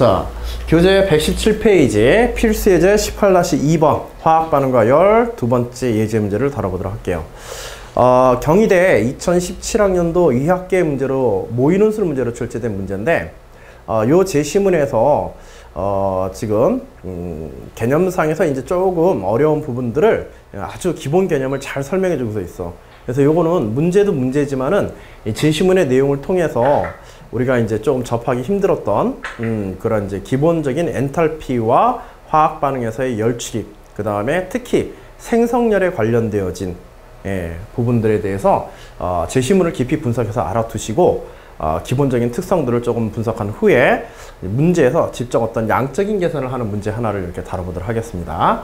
자, 교재 117페이지 필수 예제 18-2번 화학 반응과 열 두 번째 예제 문제를 다뤄보도록 할게요. 경희대 2017학년도 2학기의 문제로 모의논술 문제로 출제된 문제인데 요 제시문에서 지금 개념상에서 이제 조금 어려운 부분들을 아주 기본 개념을 잘 설명해 주고서 있어. 그래서 요거는 문제도 문제지만은 이 제시문의 내용을 통해서 우리가 이제 조금 접하기 힘들었던 그런 이제 기본적인 엔탈피와 화학 반응에서의 열 출입, 그 다음에 특히 생성열에 관련되어진 부분들에 대해서 제시문을 깊이 분석해서 알아두시고 기본적인 특성들을 조금 분석한 후에 문제에서 직접 어떤 양적인 계산을 하는 문제 하나를 이렇게 다뤄보도록 하겠습니다.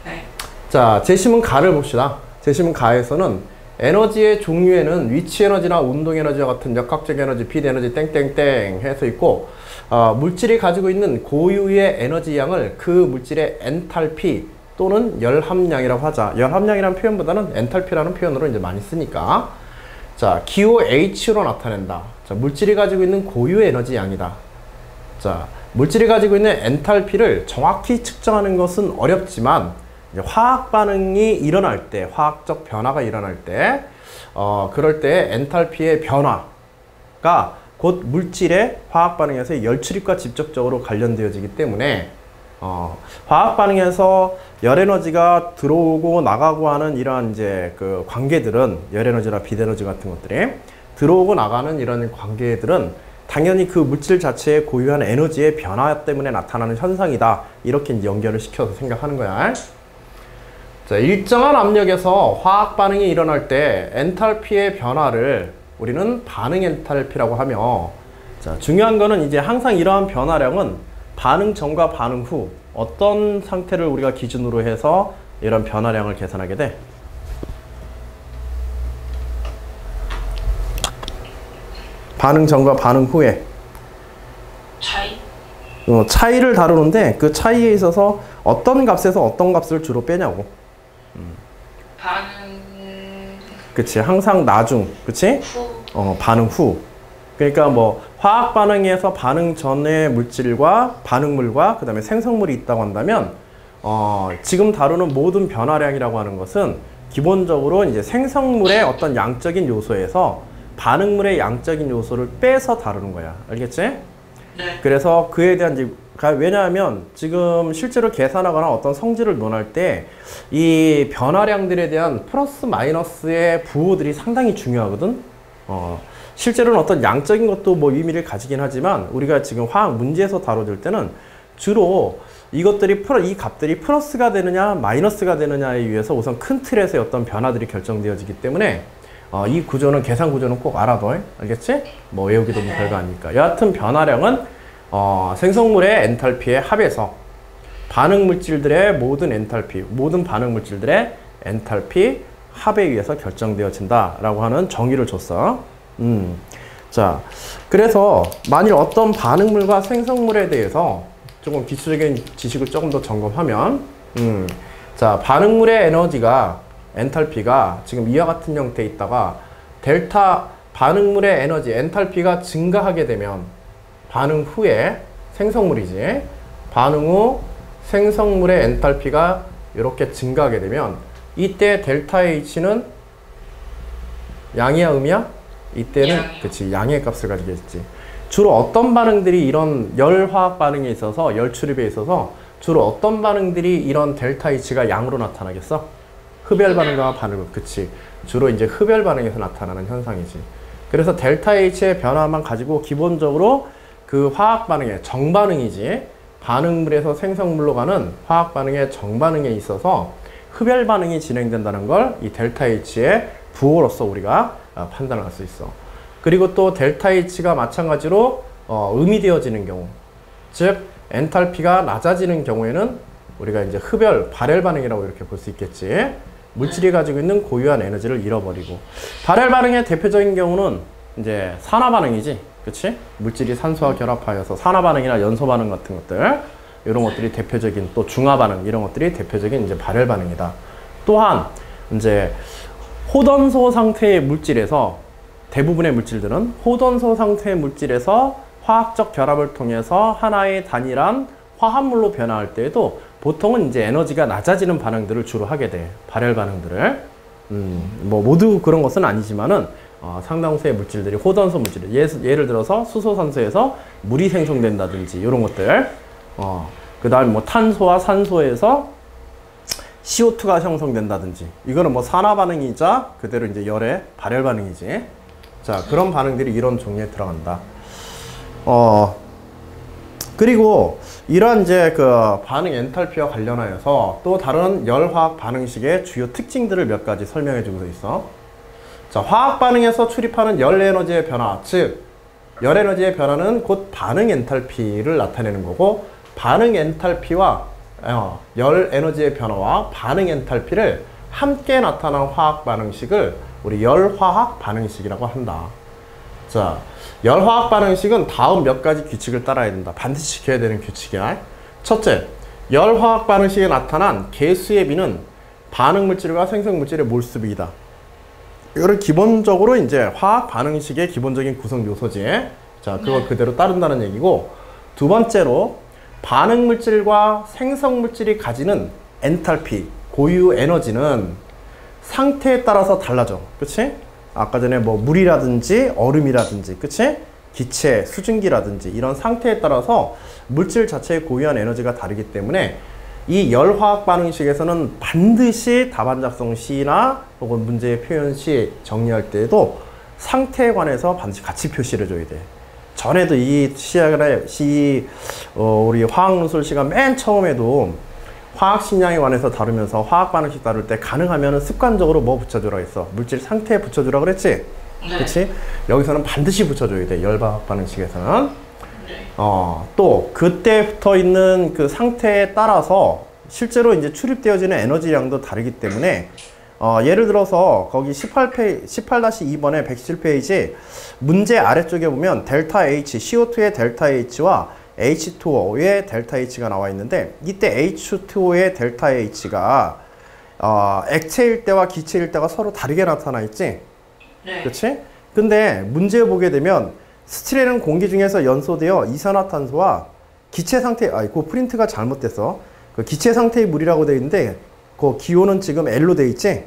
네. 자, 제시문 가를 봅시다. 제시문 가에서는 에너지의 종류에는 위치 에너지나 운동 에너지와 같은 역학적 에너지, 빛 에너지 땡땡땡 해서 있고 물질이 가지고 있는 고유의 에너지 양을 그 물질의 엔탈피 또는 열 함량이라고 하자. 열 함량이라는 표현보다는 엔탈피라는 표현으로 이제 많이 쓰니까. 자, 기호 H로 나타낸다. 자, 물질이 가지고 있는 고유의 에너지 양이다. 자, 물질이 가지고 있는 엔탈피를 정확히 측정하는 것은 어렵지만 이제 화학 반응이 일어날 때, 화학적 변화가 일어날 때, 그럴 때 엔탈피의 변화가 곧 물질의 화학 반응에서의 열 출입과 직접적으로 관련되어지기 때문에 화학 반응에서 열 에너지가 들어오고 나가고 하는 이러한 이제 그 관계들은 열 에너지나 빛 에너지 같은 것들이 들어오고 나가는 이런 관계들은 당연히 그 물질 자체의 고유한 에너지의 변화 때문에 나타나는 현상이다. 이렇게 이제 연결을 시켜서 생각하는 거야. 자, 일정한 압력에서 화학 반응이 일어날 때 엔탈피의 변화를 우리는 반응 엔탈피라고 하며, 자, 중요한 거는 이제 항상 이러한 변화량은 반응 전과 반응 후 어떤 상태를 우리가 기준으로 해서 이런 변화량을 계산하게 돼? 반응 전과 반응 후에 차이를 다루는데 그 차이에 있어서 어떤 값에서 어떤 값을 주로 빼냐고. 반응. 그치, 항상 나중, 그치? 후. 반응 후. 그러니까 뭐 화학 반응에서 반응 전의 물질과 반응물과 그 다음에 생성물이 있다고 한다면 지금 다루는 모든 변화량이라고 하는 것은 기본적으로 이제 생성물의 어떤 양적인 요소에서 반응물의 양적인 요소를 빼서 다루는 거야. 알겠지? 네. 그래서 그에 대한 이제 왜냐하면 지금 실제로 계산하거나 어떤 성질을 논할 때 이 변화량들에 대한 플러스 마이너스의 부호들이 상당히 중요하거든. 실제로는 어떤 양적인 것도 뭐 의미를 가지긴 하지만 우리가 지금 화학 문제에서 다뤄질 때는 주로 이것들이 이 값들이 플러스가 되느냐 마이너스가 되느냐에 의해서 우선 큰 틀에서의 어떤 변화들이 결정되어지기 때문에 이 구조는 계산 구조는 꼭 알아둬. 알겠지? 뭐 외우기도 뭐 별거 아니니까. 여하튼 변화량은 생성물의 엔탈피의 합에서 반응 물질들의 모든 엔탈피, 모든 반응 물질들의 엔탈피 합에 의해서 결정되어진다라고 하는 정의를 줬어. 자, 그래서 만일 어떤 반응물과 생성물에 대해서 조금 기초적인 지식을 조금 더 점검하면, 자, 반응물의 에너지가 엔탈피가 지금 이와 같은 형태에 있다가 델타 반응물의 에너지 엔탈피가 증가하게 되면 반응 후에 생성물이지, 반응 후 생성물의 엔탈피가 이렇게 증가하게 되면 이때 델타 H는 양이야 음이야? 이때는 그치, 양의 값을 가지게 있지. 주로 어떤 반응들이 이런 열 화학 반응에 있어서 열 출입에 있어서 주로 어떤 반응들이 이런 델타 H가 양으로 나타나겠어? 흡열 반응과 반응, 그치. 주로 이제 흡열 반응에서 나타나는 현상이지. 그래서 델타 H의 변화만 가지고 기본적으로 그 화학 반응의 정반응이지. 반응물에서 생성물로 가는 화학 반응의 정반응에 있어서 흡열 반응이 진행된다는 걸 이 델타 H의 부호로서 우리가 판단을 할 수 있어. 그리고 또 델타 H가 마찬가지로 음이 되어지는 경우, 즉 엔탈피가 낮아지는 경우에는 우리가 이제 흡열, 발열 반응이라고 이렇게 볼 수 있겠지. 물질이 가지고 있는 고유한 에너지를 잃어버리고, 발열 반응의 대표적인 경우는 이제 산화 반응이지. 그치? 물질이 산소와 결합하여서 산화 반응이나 연소 반응 같은 것들, 이런 것들이 대표적인, 또 중화 반응, 이런 것들이 대표적인 이제 발열 반응이다. 또한 이제 호던소 상태의 물질에서, 대부분의 물질들은 호던소 상태의 물질에서 화학적 결합을 통해서 하나의 단일한 화합물로 변화할 때에도 보통은 이제 에너지가 낮아지는 반응들을 주로 하게 돼. 발열 반응들을. 뭐 모두 그런 것은 아니지만은 상당수의 물질들이 호전소 물질, 예를 들어서 수소산소에서 물이 생성된다든지 이런 것들. 그 다음에 뭐 탄소와 산소에서 CO2가 형성된다든지, 이거는 뭐 산화 반응이자 그대로 이제 열의 발열 반응이지. 자, 그런 반응들이 이런 종류에 들어간다. 그리고 이러한 이제 그 반응 엔탈피와 관련하여서 또 다른 열화학 반응식의 주요 특징들을 몇 가지 설명해 주고 있어. 자, 화학 반응에서 출입하는 열 에너지의 변화, 즉 열 에너지의 변화는 곧 반응 엔탈피를 나타내는 거고, 반응 엔탈피와 열 에너지의 변화와 반응 엔탈피를 함께 나타난 화학 반응식을 우리 열화학 반응식이라고 한다. 자, 열화학 반응식은 다음 몇 가지 규칙을 따라야 된다. 반드시 지켜야 되는 규칙이야. 첫째, 열화학 반응식에 나타난 개수의 비는 반응 물질과 생성 물질의 몰수 비이다. 이거를 기본적으로 이제 화학 반응식의 기본적인 구성 요소지. 자, 그걸 그대로 따른다는 얘기고, 두 번째로 반응 물질과 생성 물질이 가지는 엔탈피, 고유 에너지는 상태에 따라서 달라져. 그치? 아까 전에 뭐 물이라든지 얼음이라든지, 그치? 기체, 수증기라든지 이런 상태에 따라서 물질 자체의 고유한 에너지가 다르기 때문에 이 열화학 반응식에서는 반드시 답안작성 시나 혹은 문제의 표현 시 정리할 때에도 상태에 관해서 반드시 같이 표시를 해줘야 돼. 전에도 이 우리 화학논술 시간 맨 처음에도 화학 식량에 관해서 다루면서 화학 반응식 다룰 때 가능하면 습관적으로 뭐 붙여주라 했어? 물질 상태에 붙여주라 그랬지? 네. 그치? 여기서는 반드시 붙여줘야 돼. 열화학 반응식에서는. 네. 또 그때 붙어 있는 그 상태에 따라서 실제로 이제 출입되어지는 에너지량도 다르기 때문에 예를 들어서 거기 18-2번에 117페이지 문제 아래쪽에 보면 델타 H, CO2의 델타 H와 H2O의 델타 H가 나와 있는데, 이때 H2O의 델타 H가 액체일 때와 기체일 때가 서로 다르게 나타나 있지? 네. 그치? 근데 문제 보게 되면 스틸에는 공기 중에서 연소되어 이산화탄소와 기체 상태, 그 프린트가 잘못됐어. 그 기체 상태의 물이라고 되어 있는데 그 기호는 지금 L로 되어 있지?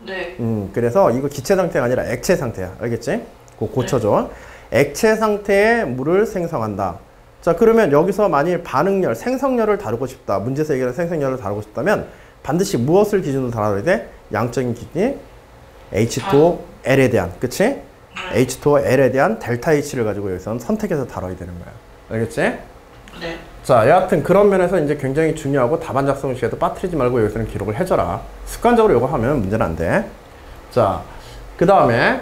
네. 그래서 이거 기체 상태가 아니라 액체 상태야. 알겠지? 그거 고쳐줘. 액체 상태의 물을 생성한다. 자, 그러면 여기서 만일 반응열, 생성열을 다루고 싶다. 문제에서 얘기하는 생성열을 다루고 싶다면 반드시 무엇을 기준으로 다뤄야 돼? 양적인 기준이 H2L에 대한, 그치? H2L에 대한 델타 H를 가지고 여기서는 선택해서 다뤄야 되는 거야. 알겠지? 네. 자, 여하튼 그런 면에서 이제 굉장히 중요하고 답안 작성 시에도 빠뜨리지 말고 여기서는 기록을 해줘라. 습관적으로 이거 하면 문제는 안 돼. 자, 그 다음에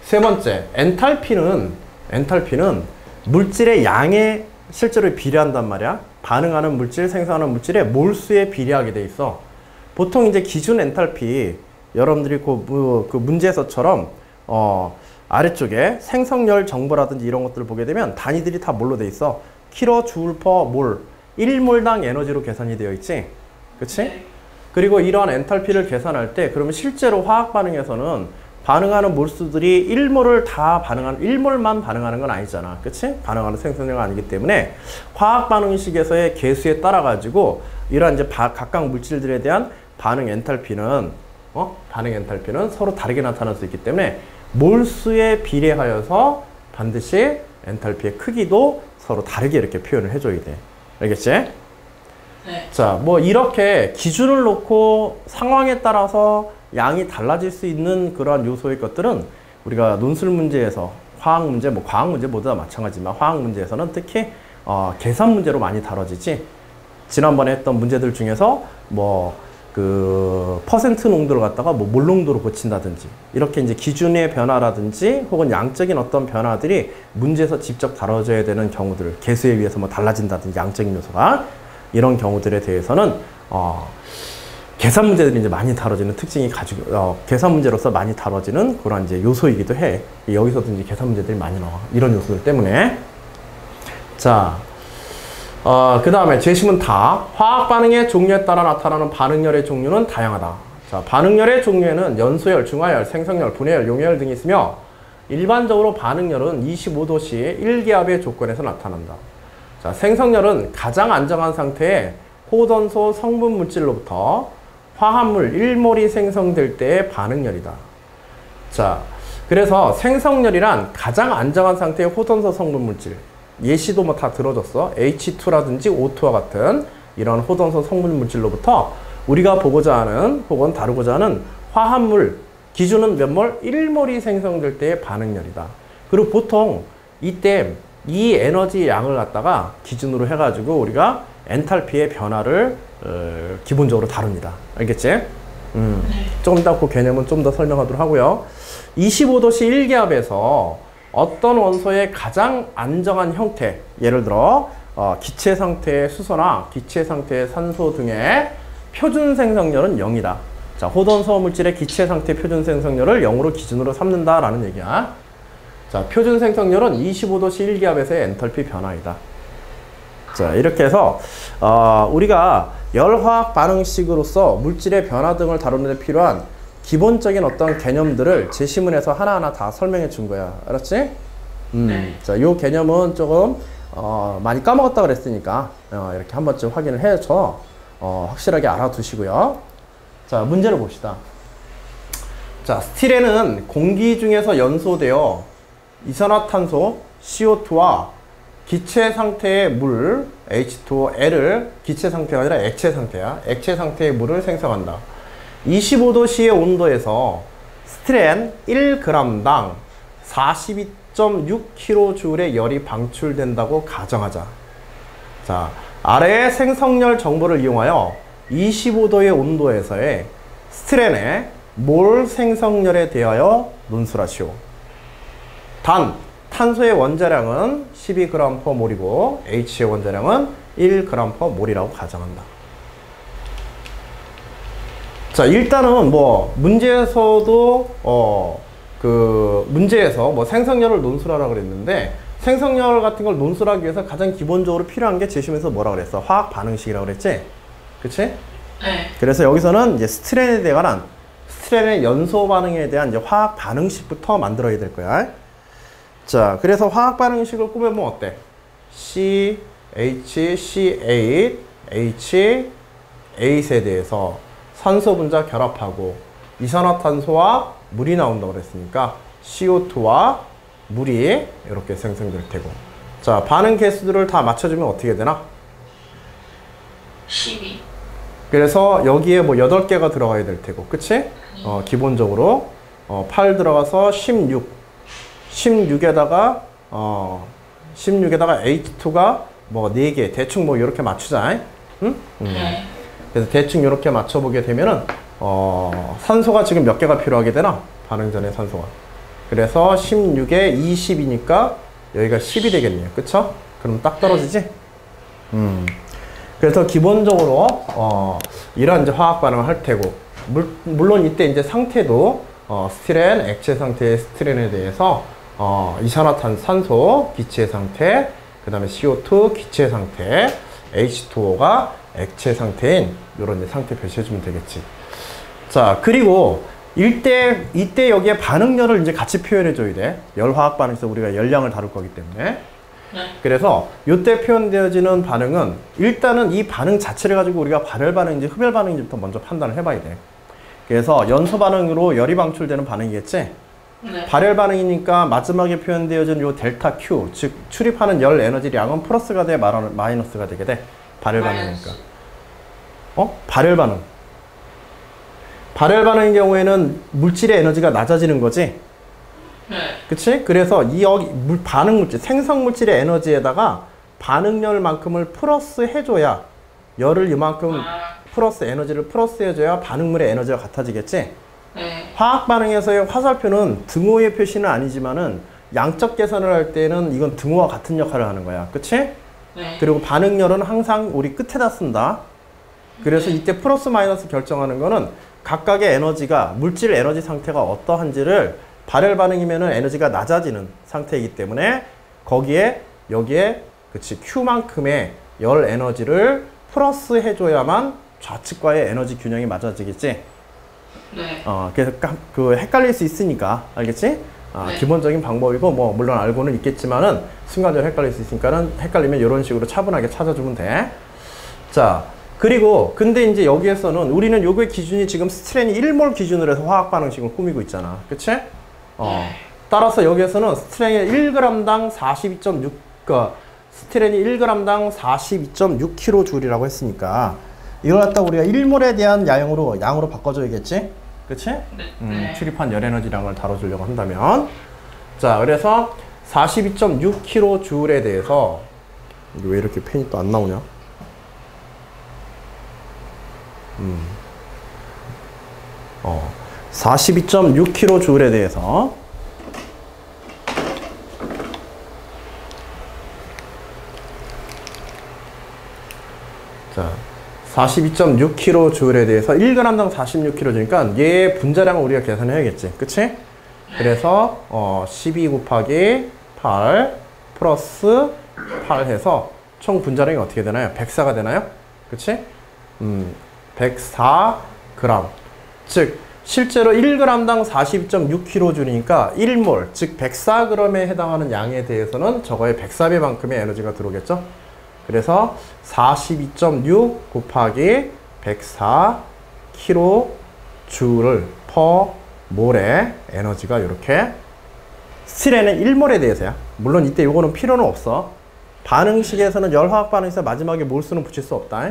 세 번째, 엔탈피는 물질의 양에 실제로 비례한단 말이야. 반응하는 물질, 생성하는 물질의 몰수에 비례하게 돼 있어. 보통 이제 기준 엔탈피, 여러분들이 그 문제에서처럼 아래쪽에 생성열 정보라든지 이런 것들을 보게 되면 단위들이 다 뭘로 돼 있어? 킬로 줄 퍼 몰, 1몰당 에너지로 계산이 되어 있지? 그치? 네. 그리고 이러한 엔탈피를 계산할 때 그러면 실제로 화학 반응에서는 반응하는 몰수들이 1몰만 반응하는 건 아니잖아. 그치? 반응하는 생성량이 아니기 때문에 화학 반응식에서의 개수에 따라 가지고 이러한 이제 각각 물질들에 대한 반응 엔탈피는 서로 다르게 나타날 수 있기 때문에 몰수에 비례하여서 반드시 엔탈피의 크기도 서로 다르게 이렇게 표현을 해줘야 돼. 알겠지? 네. 자, 뭐 이렇게 기준을 놓고 상황에 따라서 양이 달라질 수 있는 그러한 요소의 것들은 우리가 논술 문제에서 화학 문제, 뭐 과학 문제 모두 다 마찬가지지만 화학 문제에서는 특히 계산 문제로 많이 다뤄지지. 지난번에 했던 문제들 중에서 뭐 그 퍼센트 농도를 갖다가 뭐 몰 농도로 고친다든지 이렇게 이제 기준의 변화라든지 혹은 양적인 어떤 변화들이 문제에서 직접 다뤄져야 되는 경우들, 개수에 의해서 뭐 달라진다든지 양적인 요소가 이런 경우들에 대해서는 계산 문제들이 이제 많이 다뤄지는 특징이 가지고 계산 문제로서 많이 다뤄지는 그런 이제 요소이기도 해. 여기서도 이제 계산 문제들이 많이 나와. 이런 요소들 때문에. 자. 그 다음에 제시문 다 화학 반응의 종류에 따라 나타나는 반응열의 종류는 다양하다. 자, 반응열의 종류에는 연소열, 중화열, 생성열, 분해열, 용해열 등이 있으며 일반적으로 반응열은 25도씨 1기압의 조건에서 나타난다. 자, 생성열은 가장 안정한 상태의 호전소 성분 물질로부터 화합물 1몰이 생성될 때의 반응열이다. 자, 그래서 생성열이란 가장 안정한 상태의 호전소 성분 물질. 예시도 뭐 다 들어줬어. H2라든지 O2와 같은 이런 호전소 성분 물질로부터 우리가 보고자 하는 혹은 다루고자 하는 화합물 기준은 몇 몰? 1몰이 생성될 때의 반응열이다. 그리고 보통 이때 이 에너지 양을 갖다가 기준으로 해가지고 우리가 엔탈피의 변화를 기본적으로 다룹니다. 알겠지? 좀 이따 그 개념은 좀 더 설명하도록 하고요. 25도씨 1기압에서 어떤 원소의 가장 안정한 형태, 예를 들어 기체 상태의 수소나 기체 상태의 산소 등의 표준 생성열은 0이다. 자, 호전소 물질의 기체 상태 표준 생성열을 0으로 기준으로 삼는다라는 얘기야. 자, 표준 생성열은 25도씨 1기압에서의 엔탈피 변화이다. 자, 이렇게 해서 우리가 열화학 반응식으로서 물질의 변화 등을 다루는 데 필요한 기본적인 어떤 개념들을 제시문에서 하나하나 다 설명해 준 거야. 알았지? 자, 요 개념은 조금 많이 까먹었다 그랬으니까 이렇게 한 번쯤 확인을 해서 확실하게 알아두시고요. 자, 문제를 봅시다. 자, 스틸에는 공기 중에서 연소되어 이산화탄소 CO2와 기체 상태의 물 H2L을 기체 상태가 아니라 액체 상태야. 액체 상태의 물을 생성한다. 25도씨의 온도에서 스틸엔 1g당 42.6kJ의 열이 방출된다고 가정하자. 자, 아래의 생성열 정보를 이용하여 25도의 온도에서의 스틸엔의 몰 생성열에 대하여 논술하시오. 단, 탄소의 원자량은 12g/몰이고 H의 원자량은 1g/몰이라고 가정한다. 자, 일단은 뭐 문제에서도 문제에서 뭐 생성열을 논술하라 그랬는데 생성열 같은 걸 논술하기 위해서 가장 기본적으로 필요한 게 제시문에서 뭐라 그랬어? 화학 반응식이라고 그랬지? 그치? 네. 그래서 여기서는 이제 스틸엔에 관한 스틸엔의 연소 반응에 대한 이제 화학 반응식부터 만들어야 될 거야. 자, 그래서 화학 반응식을 꾸며보면 어때? C, H, C8, H, 8에 대해서 산소 분자 결합하고 이산화탄소와 물이 나온다고 그랬으니까 CO2와 물이 이렇게 생성될 테고. 자, 반응 개수들을 다 맞춰주면 어떻게 되나? 12. 그래서 여기에 뭐 8개가 들어가야 될 테고, 그치? 기본적으로 8 들어가서 16. 16에다가 H2가 뭐 4개, 대충 뭐 이렇게 맞추자. 응? 네. 그래서 대충 이렇게 맞춰보게 되면은 산소가 지금 몇 개가 필요하게 되나? 반응 전에 산소가. 그래서 16에 20이니까 여기가 10이 되겠네요. 그쵸? 그럼 딱 떨어지지? 그래서 기본적으로 이런 이제 화학 반응을 할 테고, 물론 이때 이제 상태도 스틸엔 액체 상태의 스틸엔에 대해서 이산화탄소 기체 상태, 그 다음에 CO2 기체 상태, H2O가 액체 상태인 이런 상태 표시해주면 되겠지. 자, 그리고 이때 여기에 반응열을 이제 같이 표현해줘야 돼. 열화학 반응에서 우리가 열량을 다룰 거기 때문에. 그래서 이때 표현되어지는 반응은 일단은 이 반응 자체를 가지고 우리가 발열 반응인지 흡열 반응인지부터 먼저 판단을 해봐야 돼. 그래서 연소 반응으로 열이 방출되는 반응이겠지? 네. 발열 반응이니까 마지막에 표현되어진 요 델타 Q, 즉 출입하는 열 에너지량은 플러스가 돼, 마이너스가 되게 돼. 발열 반응이니까. 발열 반응. 발열 반응의 경우에는 물질의 에너지가 낮아지는 거지. 네. 그치? 그래서 이 여기 반응 물질, 생성 물질의 에너지에다가 반응열만큼을 플러스 해줘야 열을 이만큼 플러스 에너지를 플러스 해줘야 반응물의 에너지가 같아지겠지? 네. 화학 반응에서의 화살표는 등호의 표시는 아니지만은 양적 계산을 할 때는 이건 등호와 같은 역할을 하는 거야. 그치? 네. 그리고 반응열은 항상 우리 끝에다 쓴다. 그래서 이때 플러스 마이너스 결정하는 거는 각각의 에너지가, 물질 에너지 상태가 어떠한지를 발열 반응이면은 에너지가 낮아지는 상태이기 때문에 거기에, 여기에, 그치, Q만큼의 열 에너지를 플러스 해줘야만 좌측과의 에너지 균형이 맞아지겠지? 네. 그래서 헷갈릴 수 있으니까, 알겠지? 네. 기본적인 방법이고, 뭐, 물론 알고는 있겠지만은, 순간적으로 헷갈릴 수 있으니까는, 헷갈리면 이런 식으로 차분하게 찾아주면 돼. 자, 그리고, 근데 이제 여기에서는, 우리는 요거의 기준이 지금 스트레인이 1몰 기준으로 해서 화학 반응식을 꾸미고 있잖아. 그치? 네. 따라서 여기에서는 스트레인이 1g당 42.6, 스트레인이 1g당 42.6kJ이라고 했으니까, 이걸 갖다 우리가 1몰에 대한 양으로 바꿔줘야겠지? 그치? 네. 출입한 열 에너지량을 다뤄주려고 한다면. 자, 그래서 42.6kJ에 대해서, 이게 왜 이렇게 펜이 또 안 나오냐? 42.6kJ에 대해서, 자, 42.6kJ에 대해서 1g당 46kJ니까 얘 분자량을 우리가 계산해야겠지. 그치? 그래서 12 곱하기 8 플러스 8 해서 총 분자량이 어떻게 되나요? 104가 되나요? 그치? 104g. 즉 실제로 1g당 42.6kJ니까 1몰, 즉 104g에 해당하는 양에 대해서는 저거의 104배만큼의 에너지가 들어오겠죠? 그래서 42.6 곱하기 104kJ를 per 몰의 에너지가 이렇게, 스틸에는 1몰에 대해서야. 물론 이때 요거는 필요는 없어. 반응식에서는 열화학 반응에서 마지막에 몰수는 붙일 수 없다.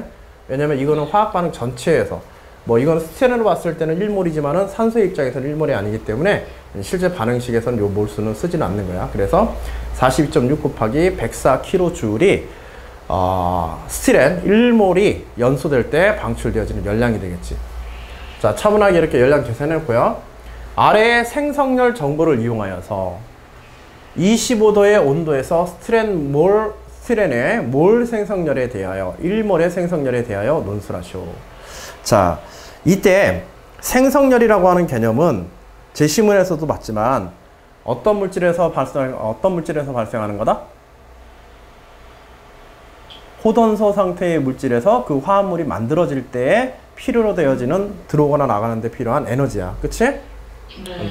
왜냐면 이거는 화학 반응 전체에서, 뭐 이건 스틸으로 봤을 때는 1몰이지만은 산소의 입장에서는 1몰이 아니기 때문에 실제 반응식에서는 요 몰수는 쓰지는 않는 거야. 그래서 42.6 곱하기 104kJ이 스틸엔 1몰이 연소될 때 방출되어지는 열량이 되겠지. 자, 차분하게 이렇게 열량 계산했고요. 아래의 생성열 정보를 이용하여서 25도의 온도에서 스틸엔의 몰 생성열에 대하여 1몰의 생성열에 대하여 논술하시오. 자, 이때 생성열이라고 하는 개념은 제시문에서도 봤지만 어떤 물질에서 발생하는 거다? 호던소 상태의 물질에서 그 화합물이 만들어질 때에 필요로 되어지는, 들어오거나 나가는데 필요한 에너지야. 그치? 네.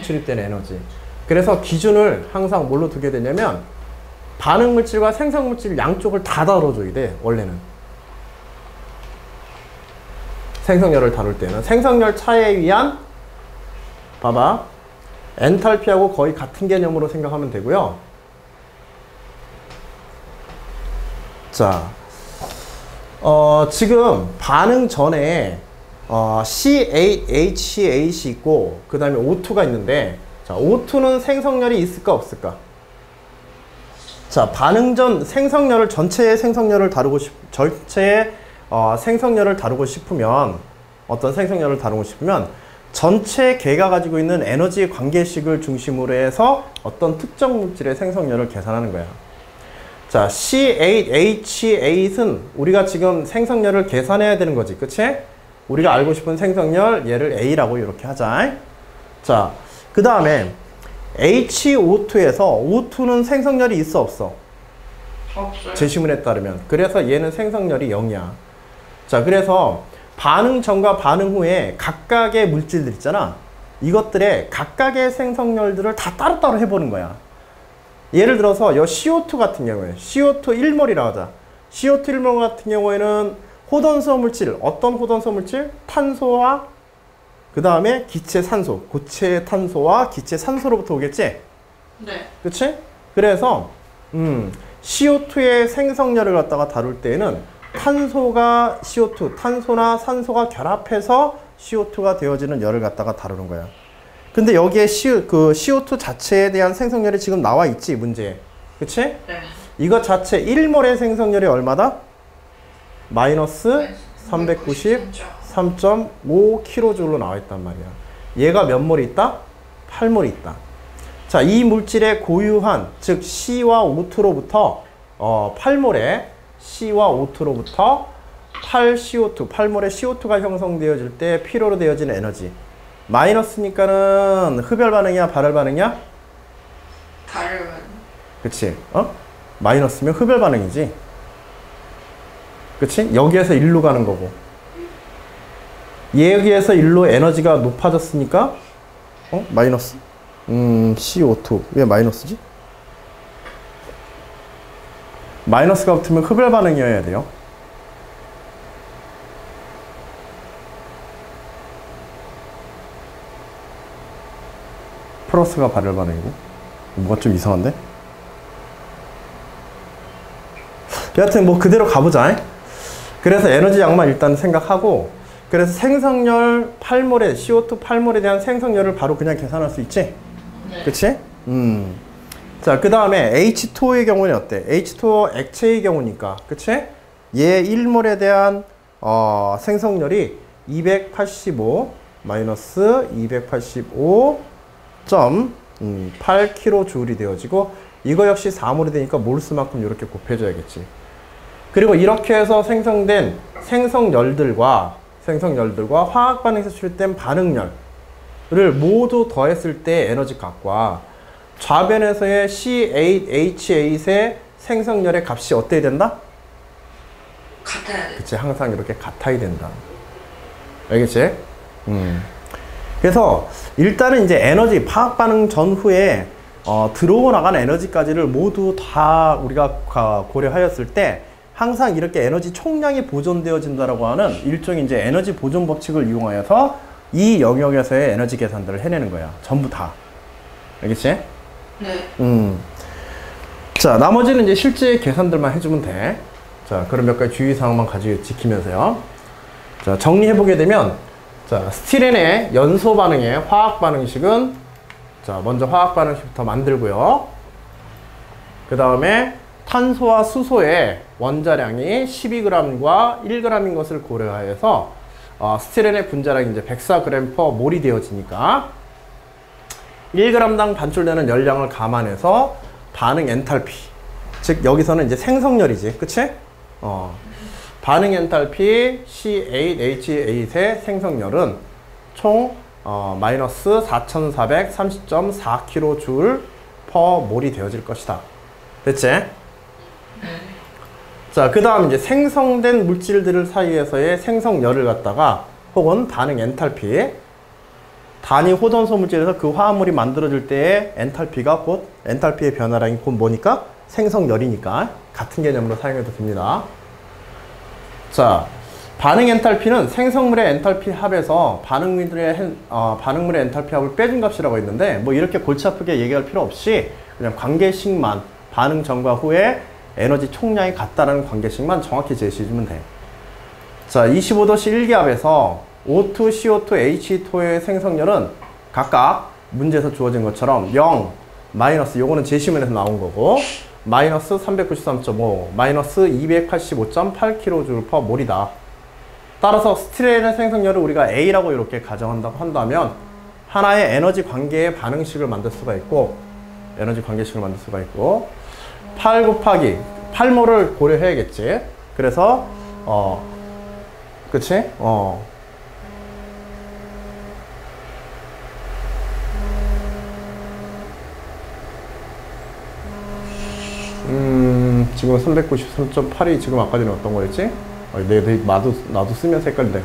출입되는 에너지. 그래서 기준을 항상 뭘로 두게 되냐면 반응 물질과 생성 물질 양쪽을 다 다뤄줘야 돼. 원래는 생성열을 다룰 때는 생성열 차에 의한, 봐봐, 엔탈피하고 거의 같은 개념으로 생각하면 되고요. 자, 지금 반응 전에 C8H8이 있고 그 다음에 O2가 있는데, 자, O2는 생성열이 있을까 없을까? 자, 반응 전 생성열을, 전체의 생성열을 다루고 생성열을 다루고 싶으면, 어떤 생성열을 다루고 싶으면 전체 개가 가지고 있는 에너지 관계식을 중심으로 해서 어떤 특정 물질의 생성열을 계산하는 거야. 자, C8H8은 우리가 지금 생성열을 계산해야 되는 거지. 그치? 우리가 알고 싶은 생성열, 얘를 A라고 이렇게 하자. 자, 그 다음에 HO2에서 O2는 생성열이 있어 없어? 없어요. 제시문에 따르면. 그래서 얘는 생성열이 0이야. 자, 그래서 반응 전과 반응 후에 각각의 물질들 있잖아. 이것들의 각각의 생성열들을 다 따로따로 해보는 거야. 예를 들어서 이 CO2 같은 경우에 CO2 1몰이라고 하자. CO2 1몰 같은 경우에는 호던소 물질, 어떤 호던소 물질? 탄소와 그 다음에 기체 산소, 고체 탄소와 기체 산소로부터 오겠지? 네. 그치? 그래서 CO2의 생성열을 갖다가 다룰 때에는 탄소가 CO2, 탄소나 산소가 결합해서 CO2가 되어지는 열을 갖다가 다루는 거야. 근데 여기에 CO2 자체에 대한 생성열이 지금 나와 있지, 문제에. 그치? 네. 이거 자체 1몰의 생성열이 얼마다? 마이너스 393.5kJ로 나와 있단 말이야. 얘가 몇 몰이 있다? 8몰이 있다. 자, 이 물질의 고유한, 즉 C와 O2로부터 8몰의 C와 O2로부터 8CO2, 8몰의 CO2가 형성되어질 때 필요로 되어지는 에너지. 마이너스니까는 흡열 반응이야, 발열 반응이야? 발열. 그치? 마이너스면 흡열 반응이지. 그치? 여기에서 1로 가는 거고. 여기에서 1로 에너지가 높아졌으니까 마이너스. CO2. 왜 마이너스지? 마이너스가 붙으면 흡열 반응이어야 돼요. 플러스가 발열 반응이고. 뭐가 좀 이상한데? 여하튼 뭐 그대로 가보자. 그래서 에너지 양만 일단 생각하고, 그래서 생성열 8몰에 CO2 8몰에 대한 생성열을 바로 그냥 계산할 수 있지? 네. 그치? 자, 그 다음에 H2O의 경우는 어때? H2O 액체의 경우니까, 그치? 얘 1몰에 대한 생성열이 285 마이너스 285.8kJ이 되어지고, 이거 역시 4몰이 되니까 몰수만큼 이렇게 곱해줘야겠지. 그리고 이렇게 해서 생성된 생성열들과 화학 반응에서 출된 반응열을 모두 더했을 때 에너지 값과 좌변에서의 C8H8의 생성열의 값이 어때야 된다? 같아야 돼. 그치, 항상 이렇게 같아야 된다. 알겠지? 그래서 일단은 이제 에너지 화학 반응 전후에 들어오고 나간 에너지까지를 모두 다 우리가 고려하였을 때 항상 이렇게 에너지 총량이 보존되어진다라고 하는 일종의 이제 에너지 보존 법칙을 이용하여서 이 영역에서의 에너지 계산들을 해내는 거야. 전부 다. 알겠지? 네. 자, 나머지는 이제 실제 계산들만 해주면 돼. 자, 그럼 몇 가지 주의사항만 가지고 지키면서요. 자, 정리해보게 되면, 자, 스티렌의 연소 반응의 화학 반응식은, 자, 먼저 화학 반응식부터 만들고요. 그 다음에 탄소와 수소의 원자량이 12g과 1g인 것을 고려하여서 스티렌의 분자량이 이제 104g/몰이 되어지니까 1g당 반출되는 열량을 감안해서 반응 엔탈피, 즉 여기서는 이제 생성열이지, 그치? 반응 엔탈피 C8H8의 생성열은 총 마이너스 4430.4kJ/몰이 되어질 것이다. 됐지? 자, 그 다음 이제 생성된 물질들 사이에서의 생성열을 갖다가 혹은 반응 엔탈피, 단위 호전소 물질에서 그 화합물이 만들어질 때의 엔탈피가 곧 엔탈피의 변화량이 곧 뭐니까? 생성열이니까 같은 개념으로 사용해도 됩니다. 자, 반응 엔탈피는 생성물의 엔탈피 합에서 반응물의 엔탈피 합을 빼준 값이라고 했는데 뭐 이렇게 골치 아프게 얘기할 필요 없이 그냥 관계식만 반응 전과 후에 에너지 총량이 같다라는 관계식만 정확히 제시해주면 돼. 자, 25도씨 1기압에서 O2, CO2, H2의 생성열은 각각 문제에서 주어진 것처럼 0, 마이너스, 요거는 제시문에서 나온 거고, 마이너스 393.5, 마이너스 285.8kJ/몰이다. 따라서 스티렌의 생성열을 우리가 A라고 이렇게 가정한다고 한다면 하나의 에너지 관계의 반응식을 만들 수가 있고, 8 곱하기 8몰을 고려해야겠지. 그래서 그치? 지금 393.8이 지금 아까 전에 어떤 거였지? 나도 쓰면서 헷갈린다.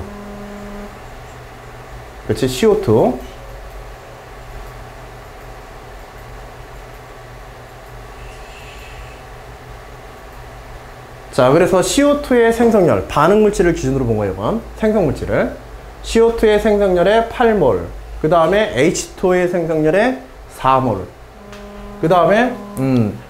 그치? CO2. 자, 그래서 CO2의 생성열, 반응물질을 기준으로 본 거예요, 이건. 생성물질을. CO2의 생성열의 8몰, 그 다음에 H2의 생성열의 4몰. 그 다음에,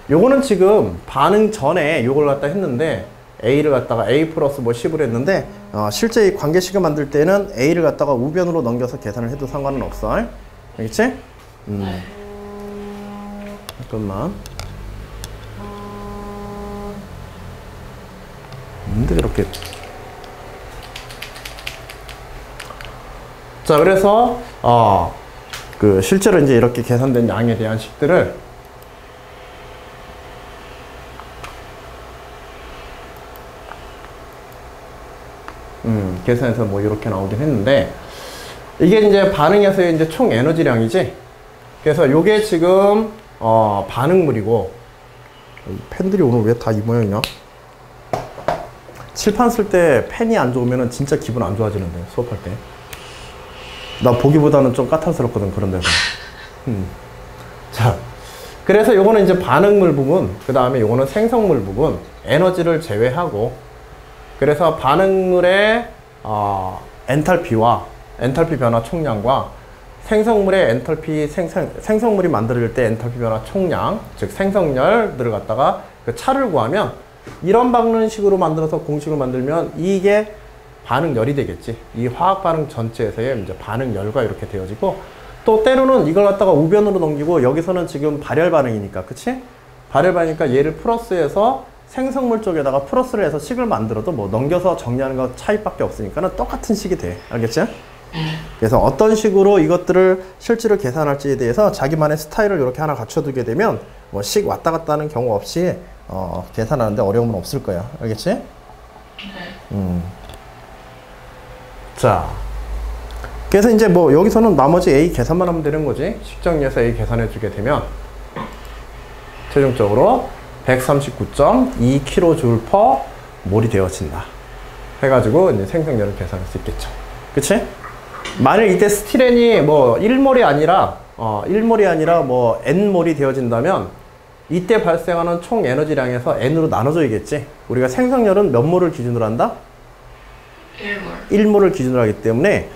요거는 지금 반응 전에 요걸 갖다 했는데, A를 갖다가 A 플러스 뭐 10을 했는데, 실제 이 관계식을 만들 때는 A를 갖다가 우변으로 넘겨서 계산을 해도 상관은 없어. 알겠지? 잠깐만. 근데 이렇게. 자, 그래서, 실제로 이제 이렇게 계산된 양에 대한 식들을 계산해서 뭐 이렇게 나오긴 했는데, 이게 이제 반응에서의 이제 총 에너지량이지. 그래서 요게 지금, 반응물이고, 펜들이 오늘 왜 다 이 모양이냐? 칠판 쓸 때 펜이 안 좋으면 진짜 기분 안 좋아지는데, 수업할 때. 나 보기보다는 좀 까탈스럽거든, 그런 데서. 자, 그래서 요거는 이제 반응물 부분, 그 다음에 요거는 생성물 부분, 에너지를 제외하고, 그래서 반응물의 엔탈피와 엔탈피 변화 총량과 생성물의 엔탈피 생성물이 만들어질 때 엔탈피 변화 총량, 즉 생성열들을 갖다가 그 차를 구하면 이런 방식으로 만들어서 공식을 만들면 이게 반응열이 되겠지. 이 화학 반응 전체에서의 이제 반응열과 이렇게 되어지고, 또 때로는 이걸 갖다가 우변으로 넘기고, 여기서는 지금 발열 반응이니까, 그치? 발열 반응이니까 얘를 플러스해서 생성물 쪽에다가 플러스를 해서 식을 만들어도 뭐 넘겨서 정리하는 것 차이밖에 없으니까는 똑같은 식이 돼. 알겠지? 그래서 어떤 식으로 이것들을 실제로 계산할지에 대해서 자기만의 스타일을 이렇게 하나 갖춰두게 되면 뭐 식 왔다 갔다 하는 경우 없이 계산하는데 어려움은 없을 거야. 알겠지? 자, 그래서 이제 뭐 여기서는 나머지 A 계산만 하면 되는 거지. 식정리해서 A 계산해 주게 되면 최종적으로 139.2kJ/몰이 되어진다 해가지고 이제 생성열을 계산할 수 있겠죠. 그치? 만일 이때 스티렌이 뭐 1몰이 아니라 1몰이 아니라 뭐 N몰이 되어진다면 이때 발생하는 총 에너지량에서 N으로 나눠줘야겠지. 우리가 생성열은 몇 몰을 기준으로 한다? 1몰을 기준으로 하기 때문에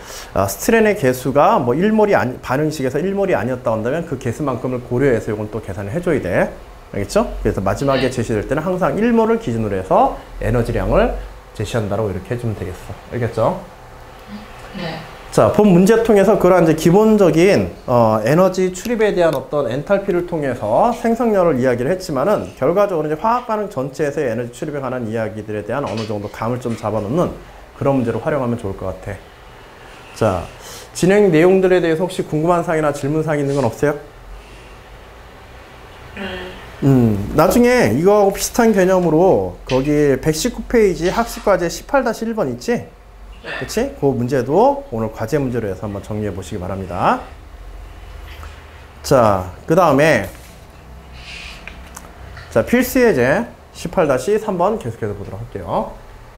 스티렌의 개수가 뭐 1몰이 반응식에서 1몰이 아니었다 한다면 그 개수만큼을 고려해서 이건 또 계산을 해줘야 돼. 알겠죠? 그래서 마지막에 제시될 때는 항상 1몰을 기준으로 해서 에너지량을 제시한다고 이렇게 해주면 되겠어. 알겠죠? 네. 자, 본 문제 통해서 그러한 이제 기본적인 에너지 출입에 대한 어떤 엔탈피를 통해서 생성열을 이야기를 했지만은 결과적으로 이제 화학 반응 전체에서의 에너지 출입에 관한 이야기들에 대한 어느 정도 감을 좀 잡아놓는 그런 문제로 활용하면 좋을 것 같아. 자, 진행 내용들에 대해서 혹시 궁금한 사항이나 질문 사항 있는 건 없어요? 나중에 이거하고 비슷한 개념으로 거기 119페이지 학습과제 18-1번 있지? 그치? 그 문제도 오늘 과제 문제로 해서 한번 정리해 보시기 바랍니다. 자, 그 다음에 자, 필수 예제 18-3번 계속해서 보도록 할게요.